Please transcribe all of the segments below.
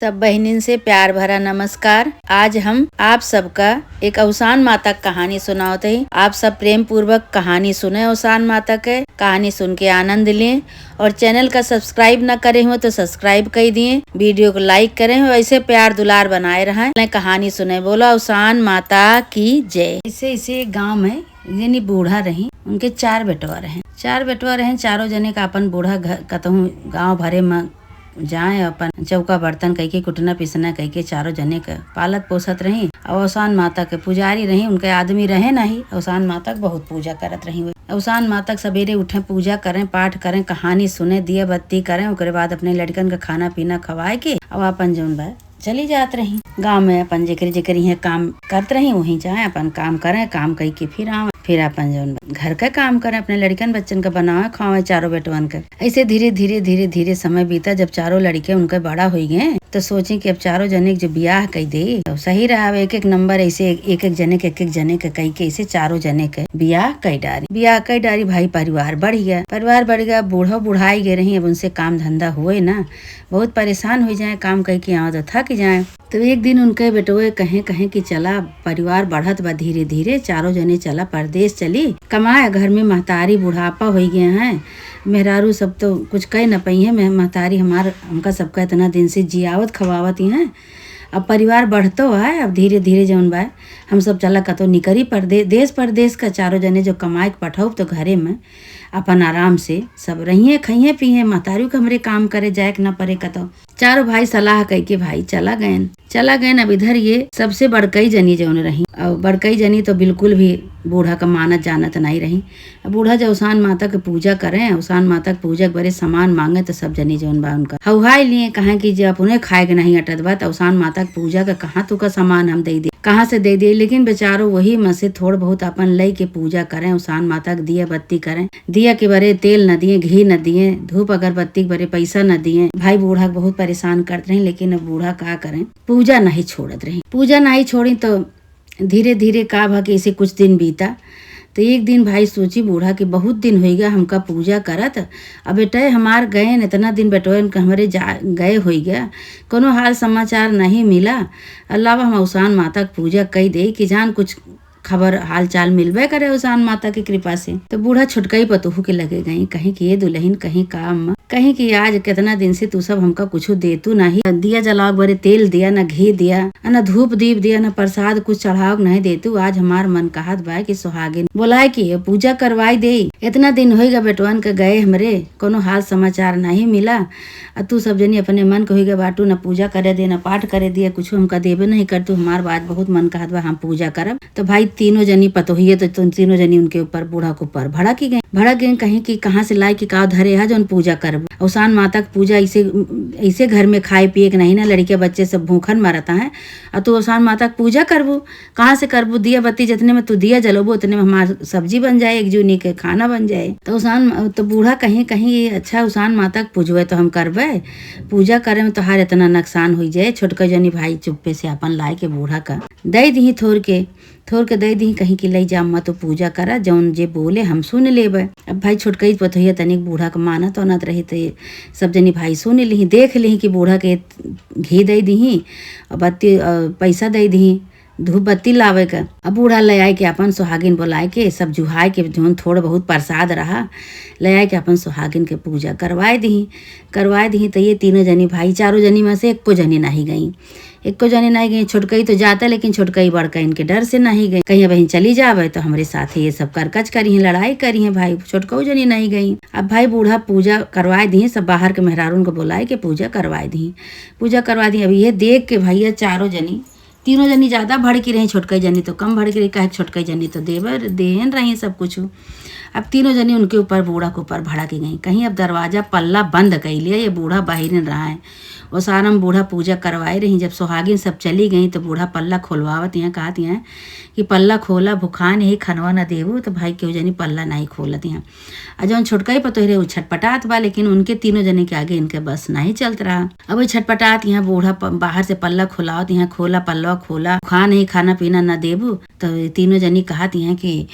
सब बहनिन से प्यार भरा नमस्कार। आज हम आप सबका एक अवसान माता कहानी सुनाते हैं। आप सब प्रेम पूर्वक कहानी सुने। अवसान माता के कहानी सुन के आनंद लें और चैनल का सब्सक्राइब न करे हो तो सब्सक्राइब कर दिए, वीडियो को लाइक करें और ऐसे प्यार दुलार बनाए रहें। कहानी सुने। बोलो अवसान माता की जय। इसे एक गाँव में यानी बूढ़ा रही, उनके 4 बेटवा रहे। 4 बेटवा रहे, चारों जने का अपन बूढ़ा कतहूँ गाँव भरे में जाए अपन चौका बर्तन कई के कुटना पिसना कई के चारों जने के पालत पोसत रही। अवसान माता के पुजारी रही, उनके आदमी रहे नहीं। अवसान माता के बहुत पूजा करत रही। अवसान माता सवेरे उठे, पूजा करें, पाठ करें, कहानी सुने, दिया बत्ती करें, उसके बाद अपने लड़कन का खाना पीना खवाए के अब अपन जौन बा चली जात रही। गाँव में अपन जेकरी यहाँ काम करत रही वहीं जाए अपन काम करें, काम कई के फिर आवे, फिर अपन जौन घर का काम करें, अपने लड़कन बच्चन का बनावे खावे चारों बेटवन के। ऐसे धीरे धीरे समय बीता। जब चारों लड़के उनके बड़ा हो गए तो सोचे कि अब चारों जने जो ब्याह कई दे तो सही रहा। एक नंबर ऐसे एक जने के कई के ऐसे चारों जने के ब्याह कई डारी। भाई परिवार बढ़ गया। बूढ़ा बुढ़ाई गए रही। अब उनसे काम धंधा हुए ना, बहुत परेशान हो जाए, काम कई के यहाँ तो थक जाए। तो एक दिन उनके बेटोए कहें कि चला परिवार बढ़त बा धीरे चारों जने चला परदेश चली कमाए। घर में महतारी बुढ़ापा हो गए हैं, मेहरारू सब तो कुछ कह न पई है। महतारी हमका सबका इतना दिन से जियावत खवावत ही है। अब परिवार बढ़तो है, अब धीरे जौन बा हम सब चला कतो निकरी देश परदेश का चारों जने जो कमाए के पठाओ तो घरे में अपन आराम से सब रहिए खाइए पिए। महतारी को हमरे काम करे जाए न परे कतो। चारों भाई सलाह कई के भाई चला गए। अब इधर ये सबसे बड़कई जनी जौन रही। और बड़कई जनी तो बिल्कुल भी बूढ़ा का मानत जानत नहीं रही। बूढ़ा जब अवसान माता के पूजा करें, अवसान माता के पूजा के बड़े सामान मांगे तो सब जनी जौन बा उनका हवाई लिए कहें कि जब उन्हें खाए के नहीं अटत बा तो अवसान माता के पूजा का कहाँ तू का सामान हम दे कहाँ से दे दिए। लेकिन बेचारो वही में से थोड़ बहुत अपन लई के पूजा करें, अवसान माता के दिया बत्ती करें। दिया के बरे तेल न दिए, घी न दिए, धूप अगरबत्ती के बरे पैसा न दिए। भाई बूढ़ा बहुत परेशान करते रहे। लेकिन अब बूढ़ा का करें, पूजा नहीं छोड़त रही। पूजा नहीं छोड़ी तो धीरे का भागे ऐसे कुछ दिन बीता। तो एक दिन भाई सोची बूढ़ा कि बहुत दिन हो गया हमका पूजा करत। अब बेटे हमार गए इतना दिन बेटोन हमारे गए हो गया, कोनो हाल समाचार नहीं मिला। अल्लाह हम अवसान माता की पूजा कई दे कि जान कुछ खबर हाल चाल मिलबे करे अवसान माता की कृपा से। तो बूढ़ा छुटकाई पतोहू के लगे गई, कहीं कि ये दुल्हन कहीं काम, कहीं कि आज कितना दिन से तू सब हमका कुछ देतू नहीं। दिया जलाओ बरे तेल दिया, न घी दिया, न धूप दीप दिया, न प्रसाद कुछ चढ़ाओ नहीं देतू। आज हमार मन कहत बा कि सुहागिन बोलाए कि पूजा करवाई दे। इतना दिन होगा बेटवन के गए हमरे, कोनो हाल समाचार नहीं मिला। तू सब जनी अपने मन के होगा बाटू, न पूजा करे दे, न पाठ करे दिया, कुछ हमका देवे नहीं कर। तू हमार बात बहुत मन कहत बा हम पूजा करब। तो भाई तीनों जनी पतोहिए तो तुम तीनों जनी उनके ऊपर बूढ़ा के ऊपर भड़क गई कहीं कि कहाँ से लाई कि का धरे है जो पूजा करब। अवसान माता की पूजा ऐसे घर में खाए पिए के नहीं ना, लड़के बच्चे सब भूखन मरता है। और तू अवसान माता की पूजा करबू, कहाँ से करबू? दिया बत्ती जितने में तू दिया जलोबू उतने में हमार सब्जी बन जाए, एक जूनी के खाना बन जाए। तो बूढ़ा कहीं अच्छा अवसान माता के पूजवे तो हम करबे, पूजा करे में तोहार इतना नुकसान हो जाए। छोटका जनी भाई चुप्पे से अपन लाए के बूढ़ा का दे दी थोड़ के दे दी, कहीं कि लई जा मत तो पूजा करा, जौन जे बोले हम सुन लेबे। अब भाई छोटकई पतोहिया तनिक बूढ़ा का मानत ओनत रही तो सब जनी भाई सुन ली, देख ली कि बूढ़ा के घी दे दी और बत्ती पैसा दे दी, धूप बत्ती लावे का। अब बूढ़ा ले आए के अपन सुहागिन बोलाए के सब जुहाए के जोन थोड़ा बहुत प्रसाद रहा ले आए के अपन सुहागिन के पूजा करवाए दी। तो ये तीनों जनी भाई चारों जनी में से एको जनी नहीं गई। छोटकई तो जाता, लेकिन छोटकई बड़का इनके डर से नहीं गई। कहीं बहन चली जावे तो हमारे साथ ये सब करकच करी है, लड़ाई करी है। भाई छोटकऊ जनी नहीं गई। अब भाई बूढ़ा पूजा करवाए दी, सब बाहर के मेहरारून को बुलाए के पूजा करवाए दी। अब ये देख के भैया तीनों जनी ज्यादा भड़की रही, छोटकई जनी तो कम भड़की रही। कहे छोटकई जनी तो देन रही सब कुछ। अब तीनों जनी उनके ऊपर बूढ़ा के ऊपर भड़क गई। कहीं अब दरवाजा पल्ला बंद कर लिया, ये बूढ़ा बाहर रहा है। वो सारा में बूढ़ा पूजा करवाए रही। जब सुहागिन सब चली गई तो बूढ़ा पल्ला खोलवावत यहाँ कहती हैं कि पल्ला खोला भुखान यही खनवा न देवू। तो भाई क्यों जनी पल्ला नहीं खोलत यहाँ। और जौन छोटकाई पतोहरे वो छटपटात बा, लेकिन उनके तीनों जने के आगे इनके बस नहीं चलत रहा। अब वो छटपटात यहाँ बूढ़ा बाहर से पल्ला खोलावत, यहाँ खोला पल्ला खोला, भुखान यही खाना पीना न देवू। तो तीनों जनी कहती हैं कि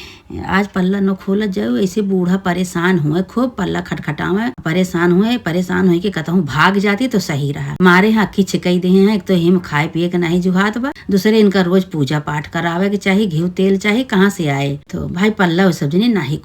आज पल्ला न खोलत जाओ, ऐसे बूढ़ा परेशान हुए, खूब पल्ला खटखटावे, परेशान हुए कि कहता हूँ भाग जाती तो सही रहा। मारे यहाँ अक्की छिकई दे हैं, एक तो हिम खाए पिए के नहीं जुहात बा, दूसरे इनका रोज पूजा पाठ करावे के चाहिए, घी तेल चाहिए, कहाँ से आए। तो भाई पल्ला वो सब जनी नहीं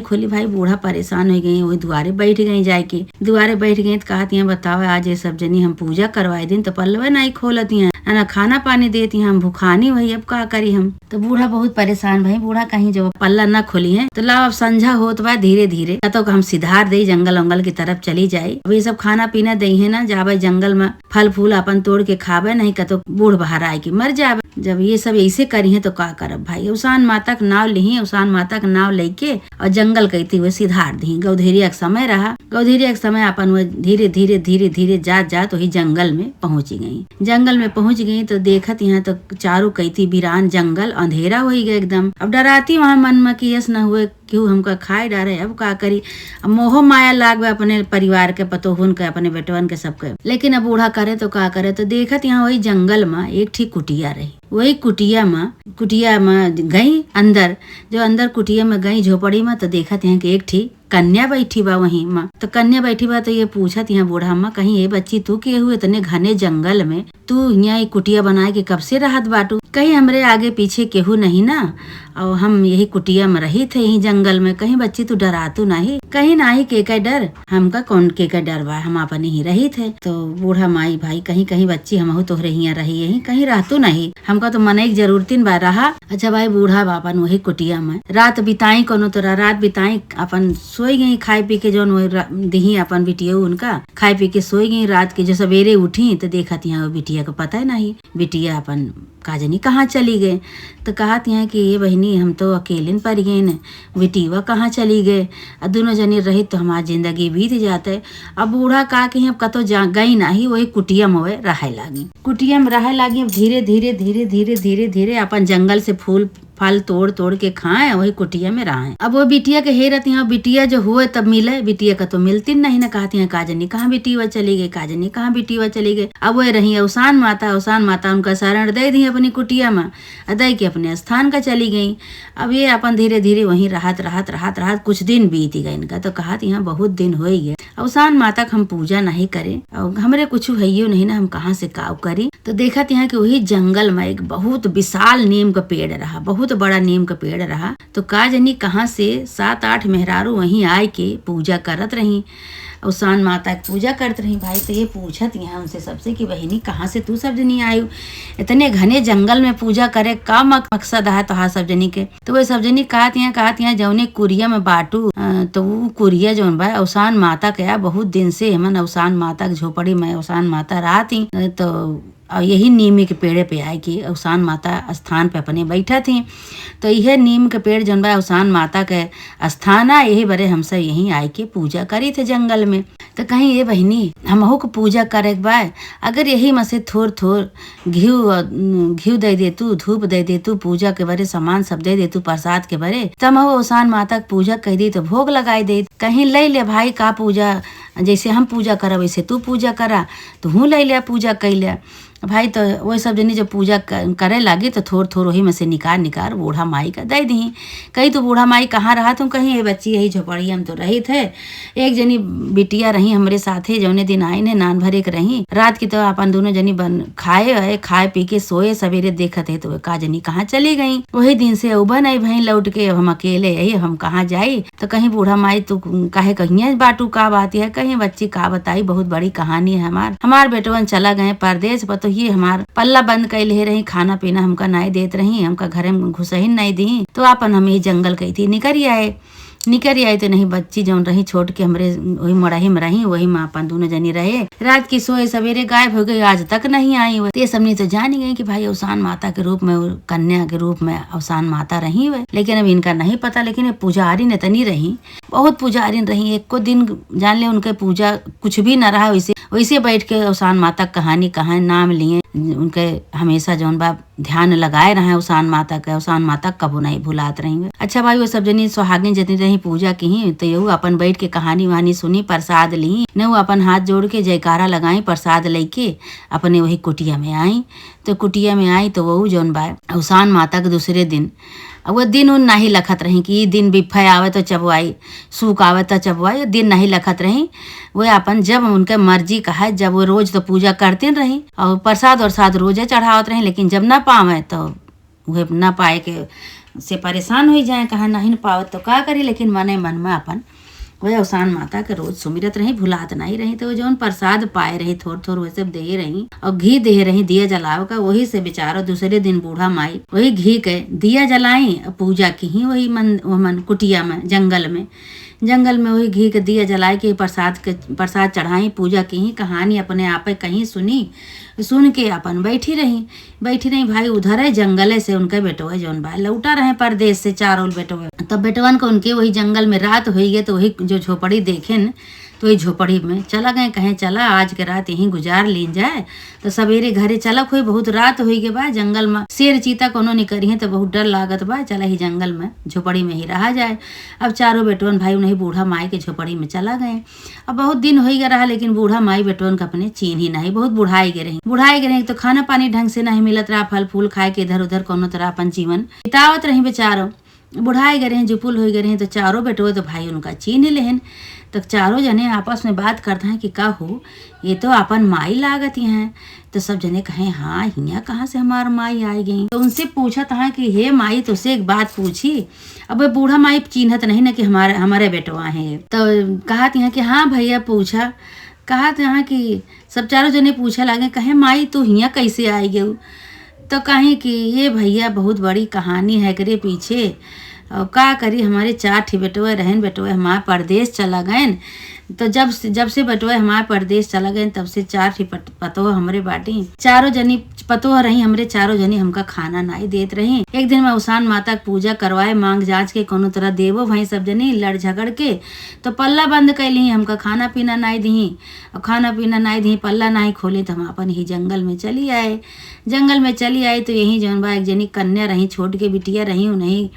खोली भाई बूढ़ा परेशान हो गई, वही दुआरे बैठ गई, जाके दुआरे बैठ गई तो कहती हैं बताओ आज ये सब जनी हम पूजा करवाए दिन तो पल्लवा नहीं खोलती हैं, ना खाना पानी देती हैं, हम भूखानी वही अब का करी हम। तो बूढ़ा बहुत परेशान भाई, बूढ़ा कहीं जब पल्ला न खोली है तो लाओ अब संझा होत बा, धीरे धीरे तो हम सिधार दे जंगल वंगल की तरफ चली जाये। अब ये सब खाना पीना दई है ना, जावे जंगल में फल फूल अपन तोड़ के खावे, नहीं कतो बूढ़ बाहर आए की मर जावे। जब ये सब ऐसे करी है तो का करब भाई, उसान माता का नाव ली, उसान माता का नाव लेके और जंगल कहती हुए सिधार दी। गौधेरिया का समय रहा, गौधेरिया का समय अपन वो धीरे धीरे धीरे धीरे जात वही जंगल में पहुंची गई। जंगल में पहुंच गई तो देखत यहाँ तो चारों कहती वीरान जंगल, अंधेरा हो गया एकदम। अब डराती वहां मन में कि यस न हुए क्यों हमका खाए डारे, अब का करी। अब मोह माया लाग गए अपने परिवार के, पतोहुन के, अपने बेटवन के, सबके। लेकिन अब बूढ़ा करे तो का करे। तो देखत यहाँ वही जंगल में एक ठीक कुटिया रही, वही कुटिया में गई अंदर, जो अंदर कुटिया में गई झोपड़ी में, तो देखत यहाँ कि एक ठीक कन्या बैठी बा वहीं माँ। तो कन्या बैठी बा तो ये पूछत यहाँ बूढ़ा माँ, कहीं ये बच्ची तू के हुए इतने घने जंगल में, तू यहाँ कुटिया बनाए के कब से रहत बाटू, कहीं हमरे आगे पीछे केहू नहीं ना, और हम यही कुटिया में रही थे यही जंगल में, कहीं बच्ची तू डरातू नहीं, कहीं नाही के का डर, हमका कौन के का डर बा, हम अपने ही रही थे। तो बूढ़ा माई भाई कहीं बच्ची हम तोहरे यहाँ रही यही, कहीं रहतू नहीं, हमका तो मन एक जरूरतिन बा रहा। अच्छा भाई बूढ़ा बापन वही कुटिया में रात बिताई, कोनो तो रात बिताई, अपन सोई गई खाए पी के, जो दही अपन बिटिया उनका खाए पी के सोई गई। रात के जो सवेरे उठी तो देखत यहाँ बिटिया को पता है नहीं, बिटिया अपन काजनी कहाँ चली गए। तो कहती हैं कि ये बहनी हम तो अकेले पड़ गए न, बिटिया कहाँ चली गए, दोनों जनी रही तो हमारी जिंदगी बीत जाते। अब बूढ़ा कहा कि अब कतो गई नहीं, वही कुटिया में रहे लागी, कुटिया में रहे लागी। अब धीरे धीरे धीरे धीरे धीरे धीरे अपन जंगल से फूल फल तोड़ तोड़ के खाए, वही कुटिया में रहे। अब वो बिटिया के हे रहती हैं, बिटिया जो हुए तब मिले, बिटिया का तो मिलती नहीं ना। कहती हैं काजनी कहाँ बिटिया चली गई, काजनी कहाँ बिटिया चली गई। अब वह रही उसान माता उनका शरण दे दी अपनी कुटिया में, दे के अपने स्थान का चली गई। अब ये अपन धीरे धीरे वहीं राहत कुछ दिन बीत गए इनका। तो कहती हैं बहुत दिन हो गए, उसान माता का हम पूजा नहीं करे और हमरे कुछ है नहीं ना, हम कहाँ से काव करी। तो देखत यहाँ कि वही जंगल में एक बहुत विशाल नीम का पेड़ रहा, बहुत बड़ा नीम का पेड़ रहा। तो का जनी कहाँ से 7-8 मेहरारू वहीं आए के पूजा करत रही, उसान माता की पूजा करत रही भाई। तो ये पूछत यहाँ उनसे सबसे कि बहनी कहाँ से तू सब जनी आयु, इतने घने जंगल में पूजा करे का मकसद है तो सब जनी के। तो वो सब जनी कहती हैं जौने कुरिया में बाटू, तो वो कुरिया जौन बा उसान माता के, बहुत दिन से हमन उसान माता की झोपड़ी में उसान माता रहती। तो और यही नीम के पेड़ पे आए कि उसान माता स्थान पे अपने बैठा थी। तो यह नीम के पेड़ जौन बा उसान माता के स्थान है, यही बड़े हम सब यहीं आए के पूजा करी थे जंगल में। तो कहीं ये बहनी हमहू को पूजा करे के बा, अगर यही में से थोड़ घी दे दे तू, धूप दे दे तू, पूजा के बारे सामान सब दे दे तू, प्रसाद के बारे, तब हम उसान माता की पूजा कर दी तो भोग लगाई दे। कहीं ले ले भाई का पूजा, जैसे हम पूजा करा वैसे तू पूजा करा, तो हूँ ले लिया पूजा कैलिया भाई। तो वही सब जनी जब पूजा करे लगी तो थोड़ वही में से निकाल बूढ़ा माई का दे दी। कहीं तो बूढ़ा माई कहाँ रहा, तुम कहीं ये बच्ची यही झोपड़ी हम तो रही थे, एक जनी बिटिया रही हमरे साथे, जौने दिन आई ने नान भरे के रही। रात की तो अपन दोनों जनी खाए पी के सोए, सवेरे देखत है तो का जनी कहाँ चली गई। वही दिन से उबा नहीं भई लौट के, अब हम अकेले यही हम कहाँ जाई। तो कहीं बूढ़ा माई तू काहे कहीं बाटू का बात है, कहीं बच्ची का बताई, बहुत बड़ी कहानी है हमार बेटवन चला गए परदेश, तो ये हमार पल्ला बंद कैले रही, खाना पीना हमका नहीं देत रही, हमका घरे में घुसही नहीं दी। तो अपन हम ये जंगल कही थी निकल आए तो नहीं बच्ची जौन रही छोड़ के हमरे वही मड़ाही में रही, वही में अपन दोनों जनी रहे। रात की सोए सवेरे गायब हो गई, आज तक नहीं आई। ये सबने तो जान गई कि भाई उसान माता के रूप में, कन्या के रूप में उसान माता रही हुए। लेकिन अब इनका नहीं पता, लेकिन पुजारी ने तनी रही, बहुत पुजारी रही। एक को दिन जान ले उनके पूजा कुछ भी न रहा, वैसे बैठ के उसान माता कहानी नाम लिए उनके हमेशा जौन बा ध्यान लगाए रहे उसान माता का, उसान माता कबो नहीं भुलात रहेंगे। अच्छा भाई, वो सब जनी सुहागिन जितनी रही पूजा की तो यू अपन बैठ के कहानी वहानी सुनी, प्रसाद ली न, वो अपन हाथ जोड़ के जयकारा लगाई, प्रसाद लेके अपने वही कुटिया में आई। तो कुटिया में आई तो वही जौन बा उसान माता के दूसरे दिन, वो दिन उन नहीं लखत रही कि दिन बिफे आवे तो चबवाई, सूख आवे तो चबवाई, दिन नहीं लखत रही। वो अपन जब उनके मर्जी का है, जब वो रोज तो पूजा करते रही और प्रसाद और साथ रोजे चढ़ावत रही, लेकिन जब ना पावे तो वह ना पाए के से परेशान हो जाए, कहा नहीं न पावत तो का करी, लेकिन मने मन में अपन वह उसान माता के रोज सुमिरत रही, भुलात नहीं रही। तो जौन प्रसाद पाए रही थोड़ थोड़ वैसे दे रही और घी दे रही दिया जलाव का, वही से बेचारो दूसरे दिन बूढ़ा माई वही घी के दिया जलाई, पूजा की ही वही मन कुटिया में जंगल में वही घी के दिया जलाए के प्रसाद चढ़ाई, पूजा की ही कहानी अपने आप कहीं सुन के अपन बैठी रही भाई। उधर है जंगल से उनके बेटो जौन भाई लौटा रहे परदेश से चारों बेटो, तब बेटवन को उनके वही जंगल में रात हुई गई, तो वही जो झोपड़ी देखे न तो वही झोपड़ी में चला गए, कहें चला आज के रात यहीं गुजार लीन जाए। तो सवेरे घरे चला कोई बहुत रात हुई के बा, जंगल में शेर चीता कोनो निकरी है तो बहुत डर लागत बा, चला ही जंगल में झोपड़ी में ही रहा जाए। अब चारों बेटवन भाई उन्हें बूढ़ा माई के झोपड़ी में चला गए। अब बहुत दिन हो गया रहा, लेकिन बूढ़ा माई बेटवन का अपने चीन ही नहीं, बहुत बुढ़ाई गए रही तो खाना पानी ढंग से नहीं मिलत रहा, फल फूल खाए के इधर उधर कोनो तरह अपन जीवन बितावत रही। बेचारो बुढ़ाई गए रहे, जुपुल हो गए रहे, तो चारों बेटो तो भाई उनका चीन ही लेहन। तो चारों जने आपस में बात करते हैं कि का हो ये तो अपन माई लागत हैं। तो सब जने कहें हाँ हिया कहाँ से हमार माई आई गई। तो उनसे पूछा था कि हे माई तुझसे एक बात पूछी। अब वो बूढ़ा माई चिन्हत नहीं ना कि हमारे बेटवा हैं। तो कहा हैं कि हाँ भैया पूछा, कहा था कि सब चारों जने पूछा लगे, कहे माई तू हिया कैसे आई गई। तो कहें कि ये भैया बहुत बड़ी कहानी है करे पीछे, और का करी हमारे 4 ठे बेटवे रहन, बेटवे हमारे परदेश चला गए। तो जब से बेटवे हमारे परदेश चला गए तब से 4 ठे पतो हमरे बाटी, चारों जनी पतो रही हमरे, चारों जनी हमका खाना नहीं देत रही। एक दिन मैं उसान माता की पूजा करवाए मांग जांच के कोनो तरह देवो भाई सब जनी लड़ झगड़ के तो पल्ला बंद कैली, हमका खाना पीना नहीं दी, और खाना पीना नहीं दी पल्ला नहीं खोली। तो हम अपन ही जंगल में चली आए। तो यही जौन बा एक जनी कन्या रही, छोट के बिटिया रही, उन्हें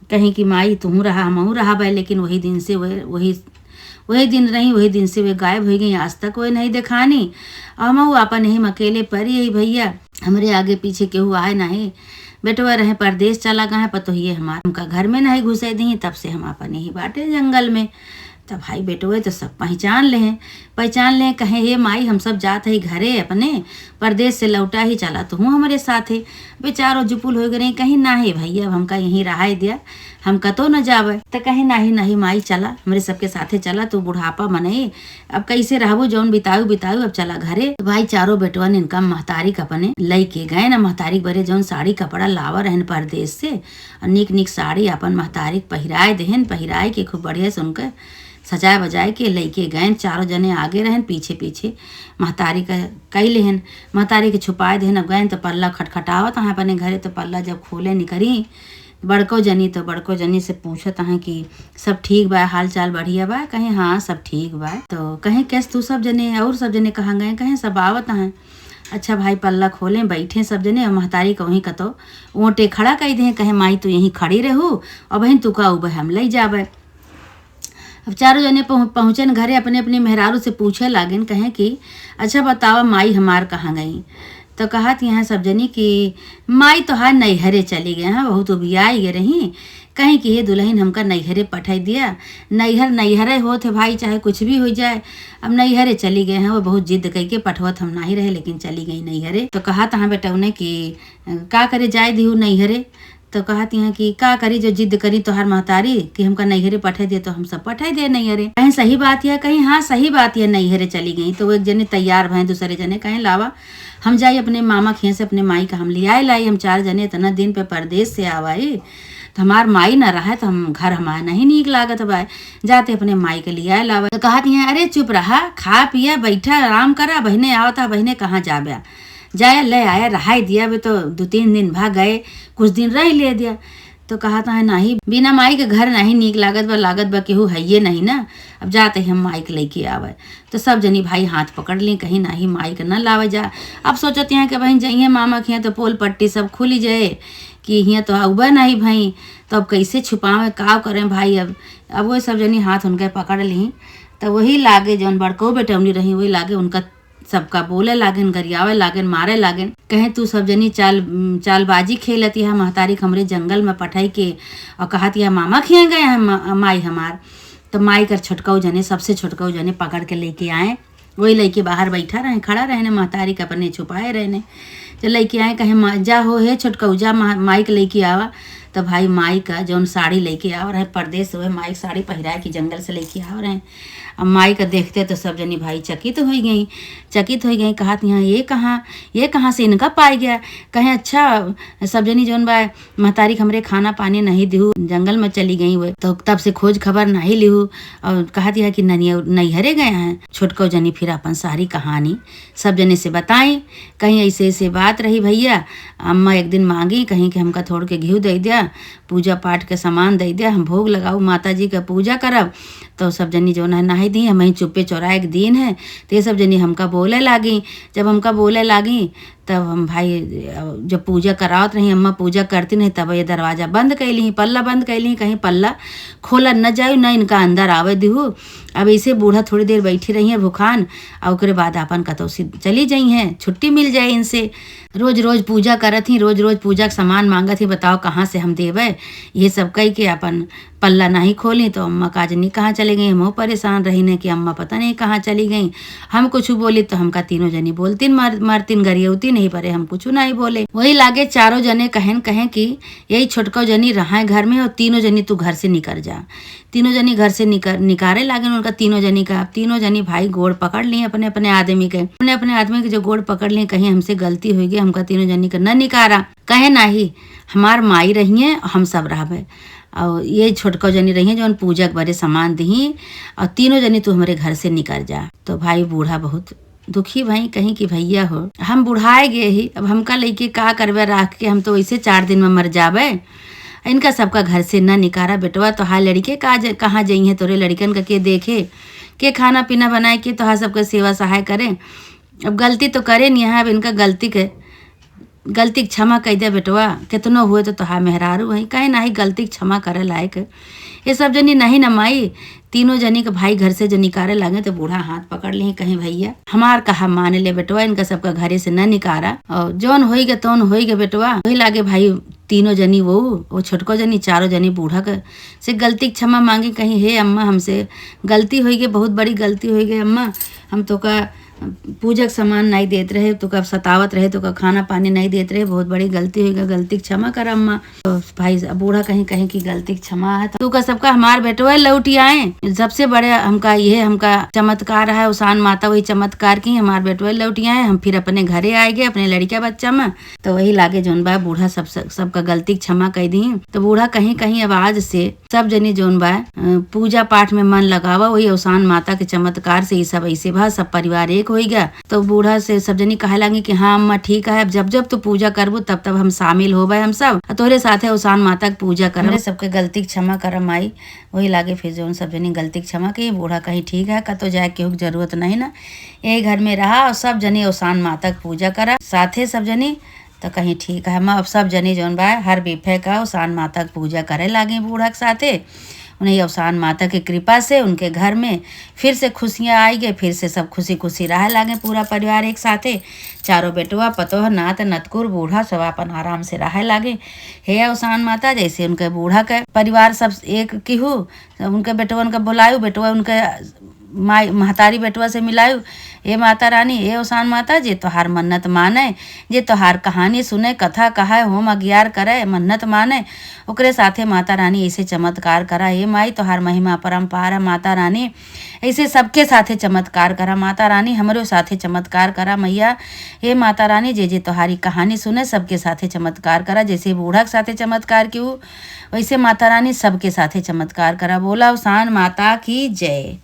कहीं कि माई तू रहा हमहू रहा भाई, लेकिन वही दिन से वही दिन से वे गायब हो गई, आज तक वही नहीं दिखानी। हम अपन ही अकेले पर यही भैया, हमरे आगे पीछे केहू आए नहीं, बेटवा रहे परदेश चला गए, पतो ये हमका घर में नहीं घुसे दी, तब से हम अपन ही बाटे जंगल में। तब भाई बेटवे तो सब पहचान ले, कहे हे माई हम सब जात है घरे अपने, परदेश से लौटा ही चला तो हूँ हमारे साथ है। बेचारो जुपुल हो गए, कहीं ना है भैया अब हमका यहीं रहा दिया, हम कतो न जावे। तो कहे नहीं माई चला हमारे सबके साथे चला, तो बुढ़ापा मने अब कैसे रहबो, जौन बिताऊ अब चला घरे। तो भाई चारों बेटवन इनका महतारी अपने लई के गए ना, महतारी बरे जौन साड़ी कपड़ा लावा रहन परदेश से, और निक साड़ी अपन महतारी पहिराए देहन, पहिराए के खूब बढ़िया से उनका सजाए बजाए के लेके गए। चारों जने आगे रहन, पीछे महतारी का कई लेहन, महतारी के छुपाए देहन। अब गए तो पल्ला खटखटावत हैं अपने घरे, तो पल्ला जब खोले निकरी बड़को जनी से पूछत हैं कि सब ठीक बा, हाल चाल बढ़िया बा। कहें हाँ सब ठीक बा। तो कहें कैस तू सब जने कहाँ गए, कहें सब आवत हैं। अच्छा भाई पल्ला खोलें, बैठे सब जने, और महतारी को वहीं कतो ओटे खड़ा कही दे, कहे माई तू यहीं खड़ी रहू और बहन तू का उबे हम ले जाबे। अब चारों जने पहुँचन घरे, अपने अपने मेहरारू से पूछे लागन, कहें कि अच्छा बताओ माई हमार कहाँ गई। तो कहत यहाँ सब जनी कि माई तो हार नैहरे चली गए हैं, बहुत उबियाई गए रही, कहीं कि ये दुल्हन हमका नैहरे पठाई दिया। नैहरे होते भाई चाहे कुछ भी हो जाए, अब नैहरे चली गए हैं। वो बहुत जिद करके पठवत हम नहीं रहे, लेकिन चली गई नैहरे। तो कहा तहाँ बेटा उन्हें कि का करे जाए दी नैहरे। तो कहती हैं कि का करी जो जिद करी तोहार महतारी कि हमका नैहरे पठे दे, तो हम सब पठे दे नैहरे। कहीं सही बात है, कहीं हाँ सही बात है, नैहरे चली गई। तो वो एक जने तैयार भय, दूसरे जने कहें लावा हम जाए अपने मामा खिया से अपने माई का हम लियाए लाई। हम 4 जने इतना दिन पे परदेश से आवाए, तो हमार माई न रहा तो हम घर हमारा नहीं नीक लागत बा, जाते अपने माई के लियाए लावा। तो कहती हैं अरे चुप रहा, खा पिया बैठा आराम करा, बहने आवता, बहने कहाँ जाबे, जाए ले आया रहा दिया बे। तो 2-3 दिन भाग गए, कुछ दिन रह ले दिया। तो कहा था नाही बिना माई के घर नहीं नीक लागत बा केहू है ये नहीं ना। अब जाते हम माई के लेके आवे। तो सब जनी भाई हाथ पकड़ ली कहीं नाही माई के न लावे जा। अब सोचत हैं कि बहन जइए मामा के यहाँ तो पोल पट्टी सब खुली जाए कि यहाँ तो अउबा नहीं भाई। तो अब कैसे छुपावे का करें भाई। अब वो सब जनी हाथ उनके पकड़ ली। तो वही लागे जौन बड़को बेटमनी रही वही लागे उनका सबका बोले लागन गरियावे लागन मारे लागन कहे तू सब जनी चालबाजी खेलती है महतारी हमरे जंगल में पठाई के और कहती है मामा खिया गए हैं माई हमार। तो माई कर छोटकाऊ जने सबसे छोटकाऊ जने पकड़ के लेके आए। वही लड़के बाहर बैठा रहे खड़ा रहने महतारी का अपने छुपाए रहने। तो लेके आए कहे जा हो हे छोटकाऊ जा माई के लेके आवा। तो भाई माई का जौन साड़ी लेके आओ रहे परदेश हुए माई साड़ी पहरा के जंगल से लेके आओ रहे। अब माई का देखते तो सब जनी भाई चकित हो गई कहत यहाँ ये कहाँ से इनका पाई गया। कहें अच्छा सब जनी जौन बा महतारी हमरे खाना पानी नहीं दिहू जंगल में चली गई हुए तो तब से खोज खबर नहीं लिहू और कहत है कि नैहरे गए हैं। छोटको जनी फिर अपन सारी कहानी सब जने से बताई। कहीं ऐसे बात रही भैया अम्मा एक दिन मांगी कहीं कि हमका थोड़ के घी दे दिया पूजा पाठ के सामान दे दिया हम भोग लगाऊ माता जी का पूजा करब। तो सब जनी जो नहीं दी हम चुप्पे चौराहे एक दिन है। तो ये सब जनी हमका बोले लागी। जब हमका बोले लागी तब हम भाई जब पूजा करावत रही अम्मा पूजा करती नहीं तब ये दरवाज़ा बंद कैली पल्ला बंद कैली कहीं पल्ला खोला न जाए न इनका अंदर आवे दिहू। अब ऐसे बूढ़ा थोड़ी देर बैठी रही है भूखान और उसके बाद अपन कतौसी चली जाई हैं छुट्टी मिल जाए इनसे। रोज रोज पूजा करत ही रोज पूजा का सामान मांगत ही बताओ कहाँ से हम देवे। ये सब कह के अपन पल्ला नहीं खोली तो अम्मा काजनी कहाँ चली गई। हम परेशान रही ने कि अम्मा पता नहीं कहाँ चली गई। हम कुछ बोली तो हमका तीनों जनी बोलतीन मरतीन गरियौती नहीं परे हम कुछ नहीं बोले। वही लागे चारों जने कहें कि यही छोटको जनी रहा घर में और तीनों जनी तू घर से निकल जा। तीनों जनी घर से निकारे लागे उनका तीनों जनी भाई गोड़ पकड़ लिए अपने आदमी के जो गोड़ पकड़ लिए कहीं हमसे गलती हुई गई हमका तीनों जनी का न निकारा कहे नाही हमार माई रही है हम सब रहबे और ये छोटको जनी रही है जो पूजा के बड़े सामान दी और तीनों जनी तू हमारे घर से निकल जा। तो भाई बूढ़ा बहुत दुखी भाई कहीं कि भैया हो हम बुढ़ाए गए ही अब हमका लेके का करवे राख के हम तो वैसे 4 दिन में मर जावे। इनका सबका घर से न निकारा बेटवा तो हाँ लड़के कहाँ जाई है तोरे लड़कन का के देखे के खाना पीना बनाए के तो हाँ सबका सेवा सहाय करे। अब गलती तो करे नहीं है अब इनका गलती क्षमा कह दे बेटवा कितनो हुए तो हाँ मेहरारू है कहीं ना ही गलती क्षमा करे लायक। ये सब जनी नहीं न माई तीनों जनी के भाई घर से जो निकारे लगे तो बूढ़ा हाथ पकड़ ली कहीं भैया हमार कहा मान ले बेटवा इनका सबका घरे से न निकारा और जौन हो गए तौन हो गए बेटवा। वही लागे भाई तीनों जनी वो छोटको जनी चारों जनी बूढ़ा के से गलती क्षमा मांगी कहीं हे अम्मा हमसे गलती हो गई बहुत बड़ी गलती हो गई अम्मा हम तो का पूजक सामान नहीं देते रहे तो कब सतावत रहे तो का खाना पानी नहीं देते रहे बहुत बड़ी गलती हुई गलती क्षमा कर अम्मा। तो भाई बूढ़ा कहीं की गलती क्षमा है तो का सबका हमार बेटवा लौटी आए। सबसे बड़े हमका चमत्कार है उसान माता वही चमत्कार की हमार बेटवा लौटी आए। हम फिर अपने घरे आए गए अपने लड़का बच्चा में तो वही लागे जोन बा बूढ़ा सबका गलती क्षमा कह दी। तो बूढ़ा कहीं आवाज से सब जनी जोन बा पूजा पाठ में मन लगावा वही उसान माता के चमत्कार से सब ऐसे भा सब परिवार एक हो गया। तो बूढ़ा से सब जनी कहे लगी कि हाँ अम्मा ठीक है अब जब तू पूजा करबू तब हम शामिल हो हम सब तोरे साथे उसान माता की पूजा कर सबके गलती क्षमा कर माई। वही लागे फिर जो सब जनी गलती क्षमा की बूढ़ा कहीं ठीक है तो जाए केहू जरूरत नहीं ना यही घर में रहा और सब जनी उसान माता की पूजा करा साथे सब जनी। तो कहीं ठीक है अब सब जनी जौन बा हर बिफे का उसान माता की पूजा करे लागे बूढ़ा के साथे। उन्हें उसान माता की कृपा से उनके घर में फिर से खुशियाँ आई गए फिर से सब खुशी रह लागे पूरा परिवार एक साथे चारों बेटवा पतोह नात नतकुर बूढ़ा सब अपन आराम से रह लागे। हे उसान माता जैसे उनके बूढ़ा के परिवार सब एक किहू उनके बेटवा उनका बुलायु बेटवा उनके माई महतारी बेटवा से मिलायु हे माता रानी हे उसान माता जे तोहार मन्नत माने जे तोहार कहानी सुने कथा कहा होम अज्ञार करे मन्नत माने ओकरे साथे माता रानी ऐसे चमत्कार करा। हे माई तोहार महिमा परम्पार है माता रानी ऐसे सबके साथे चमत्कार करा माता रानी हमरो साथे चमत्कार करा मैया। हे माता रानी जे तोहारी कहानी सुने सबके साथे चमत्कार करा जैसे बूढ़ा के साथे चमत्कार क्यों वैसे माता रानी सबके साथे चमत्कार करा। बोला उसान माता की जय।